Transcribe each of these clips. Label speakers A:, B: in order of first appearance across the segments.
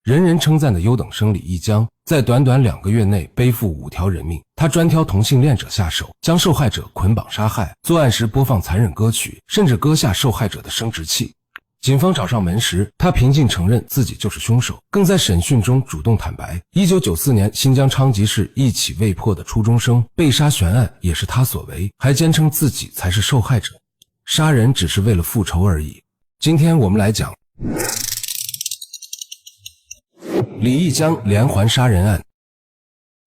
A: 人人稱讚的優等生李一江，在短短2個月內背負5條人命。他專挑同性戀者下手，將受害者捆綁殺害，作案時播放殘忍歌曲，甚至割下受害者的生殖器。警方找上门時，他平靜承認自己就是凶手，更在審讯中主動坦白。1994年新疆昌吉市一起未破的初中生被杀悬案也是他所为，還堅稱自己才是受害者。殺人只是為了復仇而已。今天我們來講李一江連環殺人案。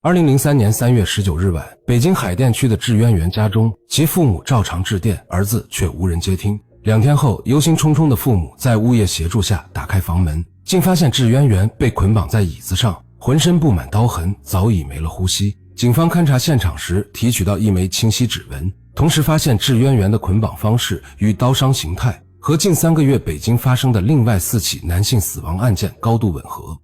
A: 2003年3月19日晚，北京海淀区的志淵源家中，其父母照常致電，兒子卻無人接聽。2天後，憂心忡忡的父母在物業協助下打開房門，竟發現志淵源被捆綁在椅子上，渾身布滿刀痕，早已沒了呼吸。警方勘察現場時，提取到一枚清晰指紋，同時發現志淵源的捆綁方式與刀傷形態和近3個月北京發生的另外4起男性死亡案件高度吻合。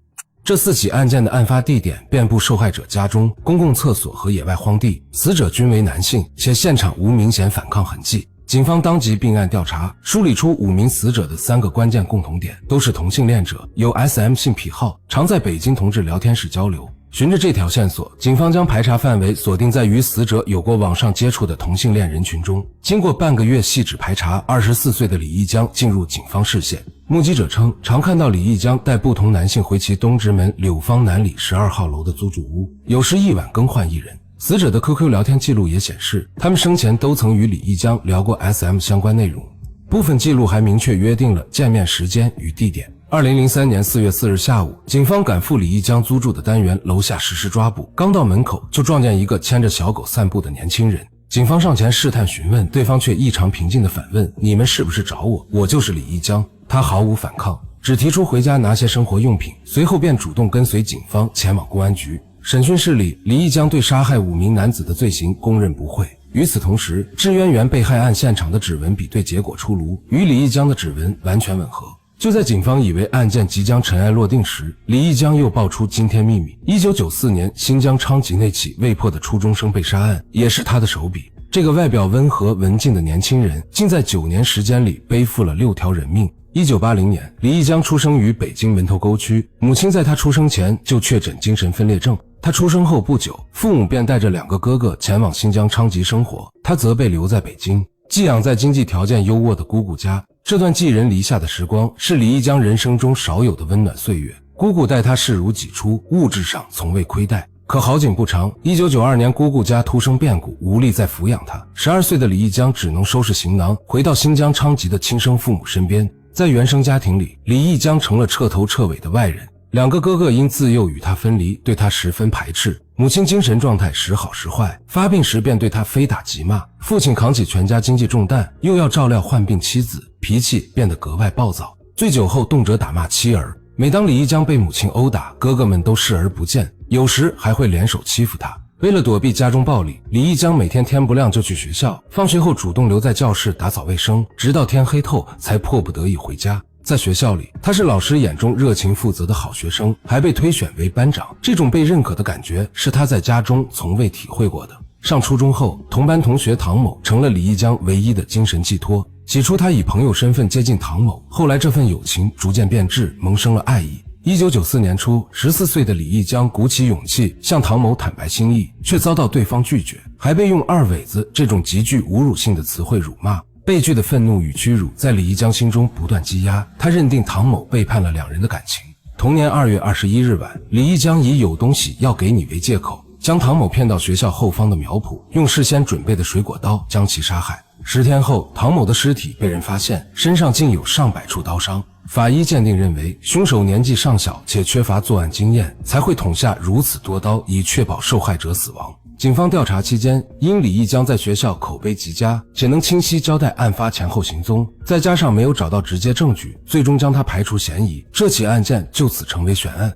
A: 這4起案件的案發地點遍布受害者家中、公共廁所和野外荒地，死者均為男性，且現場無明顯反抗痕跡。警方當即併案調查，梳理出5名死者的3個關鍵共同點，都是同性戀者，有 SM 性癖好，常在北京同志聊天室交流。循着這條線索，警方將排查範圍鎖定在與死者有過網上接觸的同性戀人群中。經過半個月細緻排查，24歲的李一江進入警方視線。目擊者稱，常看到李一江帶不同男性回其東直門柳芳南里12號樓的租住屋，有時一晚更換一人。死者的 QQ 聊天記錄也顯示，他們生前都曾與李一江聊過 SM 相關內容，部分記錄還明確約定了見面時間與地點。2003年4月4日下午，警方趕赴李一江租住的單元樓下實施抓捕，剛到門口就撞見一個牽着小狗散步的年輕人。警方上前試探詢問，對方卻異常平靜地反問：“你們是不是找我？我就是李一江。”他毫無反抗，只提出回家拿些生活用品，隨後便主動跟隨警方前往公安局。審訊室裡，李一江對殺害5名男子的罪行供認不諱。與此同時，志淵源被害案現場的指紋比對結果出爐，與李一江的指紋完全吻合。就在警方以為案件即將塵埃落定時，李一江又爆出驚天秘密：1994年新疆昌吉那起未破的初中生被殺案，也是他的手筆。這個外表溫和文靜的年輕人，竟在9年時間裡背負了6條人命。1980年，李一江出生於北京門頭溝區，母親在他出生前就確診精神分裂症。他出生後不久，父母便帶着2個哥哥前往新疆昌吉生活，他則被留在北京，寄養在經濟條件優渥的姑姑家。這段寄人籬下的時光，是李一江人生中少有的溫暖歲月。姑姑待他視如己出，物質上從未虧待。可好景不長，1992年姑姑家突生变故，無力再撫養他。12歲的李一江只能收拾行囊，回到新疆昌吉的親生父母身邊。在原生家庭裡，李一江成了徹頭徹尾的外人。2個哥哥因自幼與他分離，對他十分排斥。母親精神狀態時好時壞，發病時便對他非打即罵。父親扛起全家經濟重擔，又要照料患病妻子，脾氣變得格外暴躁。醉酒後動輒打罵妻兒。每當李一江被母親毆打，哥哥們都視而不見，有時還會聯手欺負他。為了躲避家中暴力，李一江每天天不亮就去學校，放學後主動留在教室打掃衛生，直到天黑透才迫不得已回家。在學校裡，他是老師眼中熱情負責的好學生，還被推選為班長。這種被認可的感覺是他在家中從未體會過的。上初中後，同班同學唐某成了李一江唯一的精神寄托。起初他以朋友身份接近唐某，後來這份友情逐漸變質，萌生了愛意。1994年初，14歲的李一江鼓起勇氣向唐某坦白心意，卻遭到對方拒絕，還被用二尾子這種極具侮辱性的詞彙辱罵。被拒的憤怒與屈辱在李一江心中不斷積壓，他認定唐某背叛了2人的感情。同年2月21日晚，李一江以有東西要給你為借口，將唐某騙到學校後方的苗圃，用事先準備的水果刀將其殺害。10天後，唐某的屍體被人發現，身上竟有上百處刀傷。法醫鑑定認為，兇手年紀尚小且缺乏作案經驗，才會捅下如此多刀，以確保受害者死亡。警方調查期間，因李一江在學校口碑極佳，且能清晰交代案發前後行蹤，再加上沒有找到直接證據，最終將他排除嫌疑，這起案件就此成為懸案。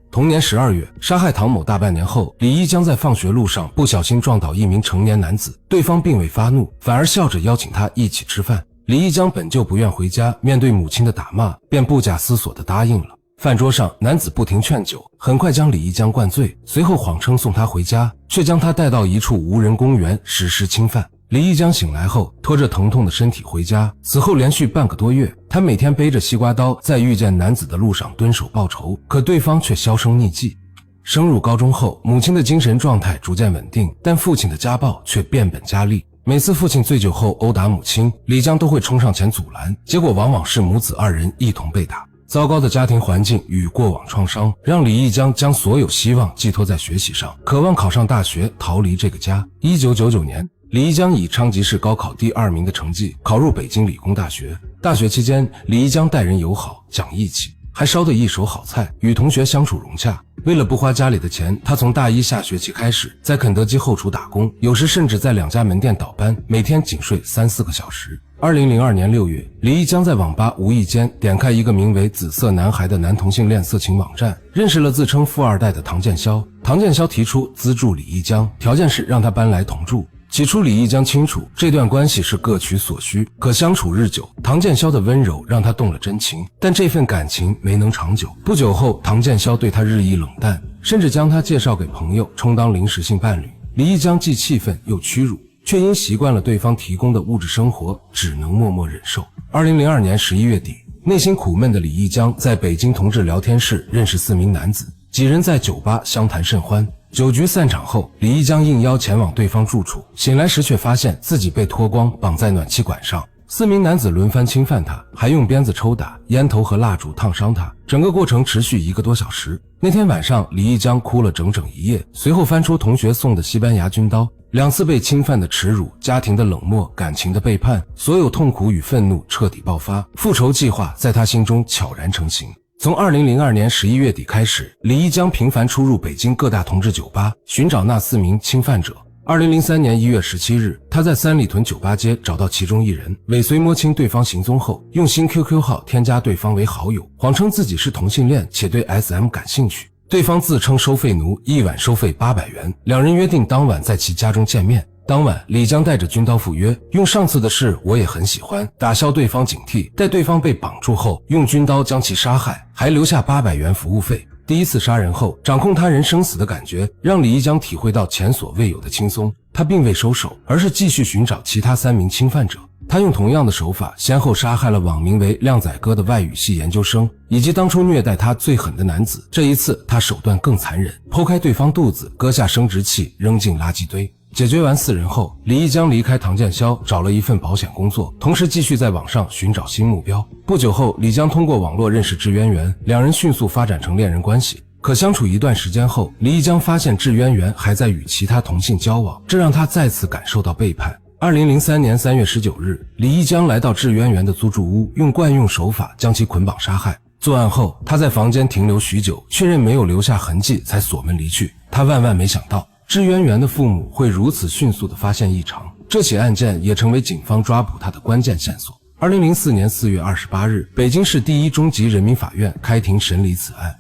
A: 同年12月，殺害唐某大半年後，李一江在放學路上不小心撞倒一名成年男子，對方并未發怒，反而笑着邀請他一起吃飯。李一江本就不願回家，面對母親的打罵，便不假思索地答應了。飯桌上，男子不停勸酒，很快将李一江灌醉，隨後謊稱送他回家，卻將他帶到一處無人公園實施侵犯。李一江醒來後拖着疼痛的身體回家，此後連續半個多月，他每天背着西瓜刀在遇見男子的路上蹲守報仇，可對方卻销聲匿跡。升入高中後，母親的精神狀態逐漸穩定，但父親的家暴卻變本加厲。每次父親醉酒後毆打母親，李江都會衝上前阻攔，結果往往是母子二人一同被打。糟糕的家庭環境與過往創傷讓李一江將所有希望寄托在學習上，渴望考上大學，逃離這個家。1999年，李一江以昌吉市高考第2名的成績考入北京理工大学。大學期間，李一江待人友好，講義氣，還燒得一手好菜，與同學相處融洽。為了不花家裡的錢，他從大一下學期開始在肯德基後廚打工，有時甚至在2家門店倒班，每天僅睡3-4個小時。2002年6月，李一江在網吧無意間點開一個名為紫色男孩的男同性戀色情網站，認識了自稱富二代的唐建霄。唐建霄提出資助李一江，條件是讓他搬來同住。起初李一江清楚這段關係是各取所需，可相處日久，唐建霄的溫柔讓他動了真情，但這份感情沒能長久。不久後，唐建霄對他日益冷淡，甚至将他介紹給朋友充當臨時性伴侶。李一江既氣憤又屈辱，卻因習慣了對方提供的物質生活，只能默默忍受。2002年11月底，內心苦悶的李一江在北京同志聊天室認識4名男子，幾人在酒吧相談甚歡。酒局散場後，李一江應邀前往對方住處，醒來時卻發現自己被脫光綁在暖氣管上。4名男子輪番侵犯他，還用鞭子抽打、煙頭和蠟燭燙傷他，整個過程持續1個多小時。那天晚上，李一江哭了整整1夜，隨後翻出同學送的西班牙軍刀。2次被侵犯的恥辱、家庭的冷漠、感情的背叛，所有痛苦與憤怒徹底爆發，復仇計劃在他心中悄然成型。從2002年11月底開始，李一江頻繁出入北京各大同志酒吧，尋找那4名侵犯者。2003年1月17日，他在三里屯酒吧街找到其中1人，尾隨摸清對方行蹤後，用新 QQ 號添加對方為好友，謊稱自己是同性戀且對 SM 感興趣。對方自稱收費奴，一晚收費800元，2人約定當晚在其家中見面。當晚，李江帶着軍刀赴約，用上次的事我也很喜歡打消對方警惕，待對方被綁住後，用軍刀將其殺害，還留下800元服務費。第一次殺人後，掌控他人生死的感覺讓李一江體會到前所未有的輕鬆。他並未收手，而是继續尋找其他3名侵犯者。他用同樣的手法先後殺害了網名為靓仔哥的外語系研究生，以及当初虐待他最狠的男子。这一次他手段更殘忍，剖開對方肚子，割下生殖器扔進垃圾堆。解決完4人後，李一江離開唐建霄，找了一份保險工作，同時繼續在網上尋找新目標。不久後，李江通過網絡認識智淵源，2人迅速發展成戀人關係。可相處一段時間後，李一江發現智淵源還在與其他同性交往，這讓他再次感受到背叛。2003年3月19日，李一江來到智淵源的租住屋，用慣用手法將其捆綁殺害。作案後，他在房間停留許久，確認沒有留下痕跡，才鎖門離去。他萬萬沒想到，智淵源的父母會如此迅速地發現異常，這起案件也成為警方抓捕他的關鍵線索。2004年4月28日，北京市第1中級人民法院開庭審理此案。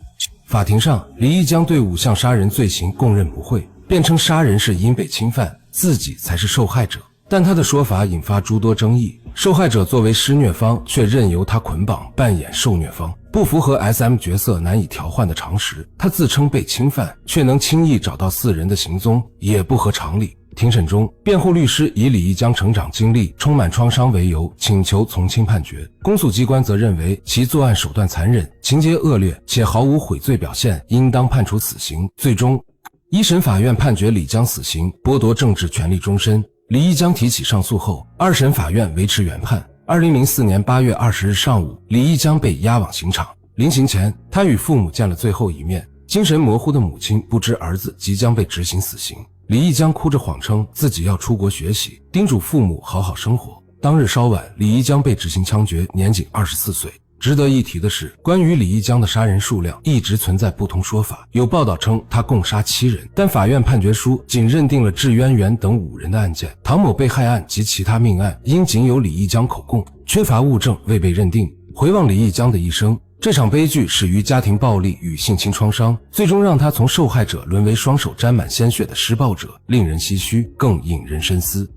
A: 法庭上，李一江對5項殺人罪行供認不諱，辯稱殺人是因被侵犯，自己才是受害者。但他的說法引發諸多爭議，受害者作為施虐方卻任由他捆綁扮演受虐方，不符合 SM 角色難以調換的常識。他自稱被侵犯，卻能輕易找到4人的行蹤，也不合常理。庭審中，辯護律師以李一江成長經歷充滿創傷為由，請求從輕判決。公訴機關則認為其作案手段殘忍，情節惡劣，且毫無悔罪表現，應當判處死刑。最終，1審法院判決李江死刑，剝奪政治權利終身。李一江提起上訴後，2審法院維持原判。2004年8月20日上午，李一江被押往刑场。臨行前，他與父母見了最後一面。精神模糊的母親不知兒子即將被執行死刑，李一江哭着謊稱自己要出國學習，叮囑父母好好生活。當日稍晚，李一江被執行槍決，年僅24歲。值得一提的是，關於李一江的殺人數量一直存在不同說法，有報道稱他共殺7人，但法院判決書僅認定了智淵源等5人的案件，唐某被害案及其他命案因僅有李一江口供，缺乏物證未被認定。回望李一江的一生，這場悲劇始於家庭暴力與性侵創傷，最終讓他從受害者淪為雙手沾滿鮮血的施暴者，令人唏噓，更引人深思。